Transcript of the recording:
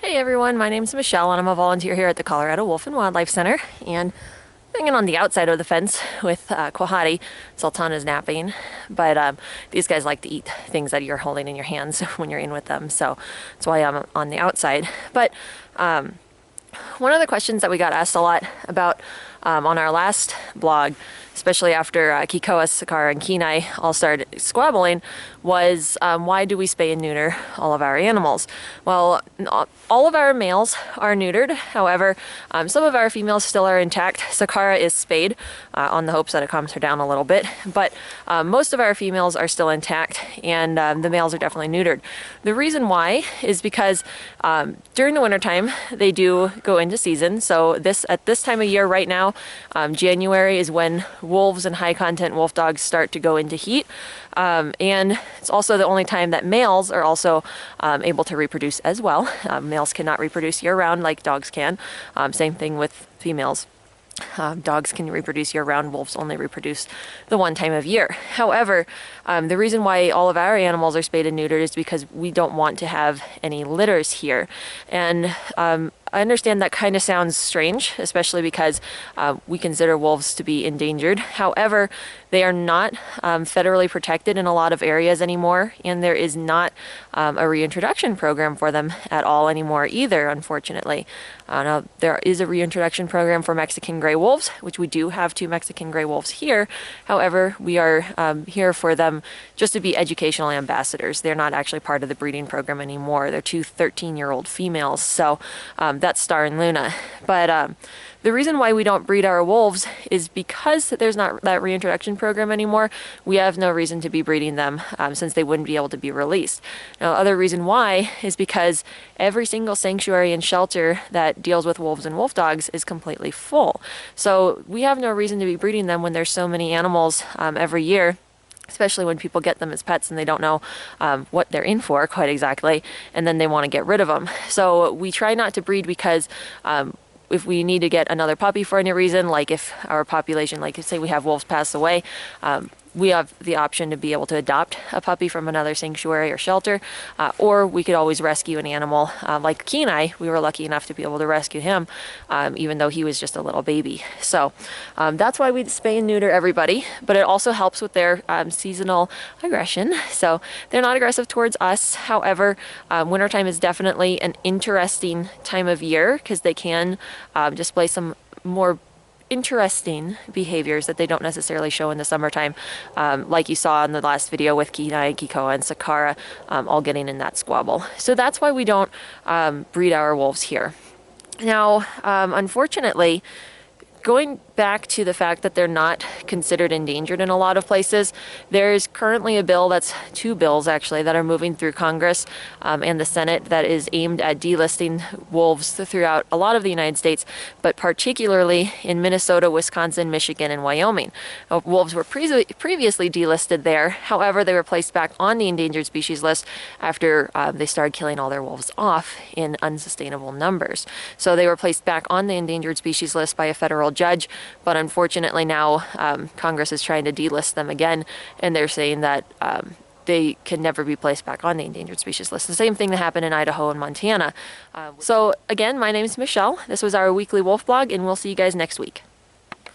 Hey everyone, my name's Michelle and I'm a volunteer here at the Colorado Wolf and Wildlife Center, and hanging on the outside of the fence with Quahati. Sultana's napping, but these guys like to eat things that you're holding in your hands when you're in with them, so that's why I'm on the outside. But one of the questions that we got asked a lot about on our last blog, especially after Kikoa, Sakara, and Kenai all started squabbling, was why do we spay and neuter all of our animals? Well, all of our males are neutered. However, some of our females still are intact. Sakara is spayed on the hopes that it calms her down a little bit, but most of our females are still intact, and the males are definitely neutered. The reason why is because during the wintertime, they do go into season. So at this time of year right now, January is when wolves and high content wolf dogs start to go into heat. And it's also the only time that males are also able to reproduce as well. Males cannot reproduce year-round like dogs can. Same thing with females. Dogs can reproduce year-round, wolves only reproduce the one time of year. However, the reason why all of our animals are spayed and neutered is because we don't want to have any litters here. And I understand that kind of sounds strange, especially because we consider wolves to be endangered. However, they are not federally protected in a lot of areas anymore, and there is not a reintroduction program for them at all anymore either, unfortunately. Now, there is a reintroduction program for Mexican gray wolves, which we do have 2 Mexican gray wolves here. However, we are here for them just to be educational ambassadors. They're not actually part of the breeding program anymore. They're 2 13-year-old females, so that's Star and Luna. But the reason why we don't breed our wolves is because there's not that reintroduction program anymore. We have no reason to be breeding them since they wouldn't be able to be released. Now, the other reason why is because every single sanctuary and shelter that deals with wolves and wolf dogs is completely full. So we have no reason to be breeding them when there's so many animals every year, especially when people get them as pets and they don't know what they're in for quite exactly, and then they want to get rid of them. So we try not to breed because if we need to get another puppy for any reason, like if our population, like say we have wolves pass away, we have the option to be able to adopt a puppy from another sanctuary or shelter, or we could always rescue an animal. Like Kenai, we were lucky enough to be able to rescue him, even though he was just a little baby. So that's why we spay and neuter everybody, but it also helps with their seasonal aggression. So they're not aggressive towards us. However, wintertime is definitely an interesting time of year because they can display some more interesting behaviors that they don't necessarily show in the summertime, like you saw in the last video with Kenai, Kikoa, and Sakara all getting in that squabble. So that's why we don't breed our wolves here. Now, unfortunately, going back to the fact that they're not considered endangered in a lot of places, there's currently a bill, that's 2 bills actually, that are moving through Congress and the Senate that is aimed at delisting wolves throughout a lot of the United States, but particularly in Minnesota, Wisconsin, Michigan, and Wyoming. Wolves were previously delisted there. However, they were placed back on the endangered species list after they started killing all their wolves off in unsustainable numbers. So they were placed back on the endangered species list by a federal judge. But unfortunately now Congress is trying to delist them again, and they're saying that they can never be placed back on the endangered species list. The same thing that happened in Idaho and Montana. So again, my name is Michelle. This was our weekly wolf blog, and we'll see you guys next week.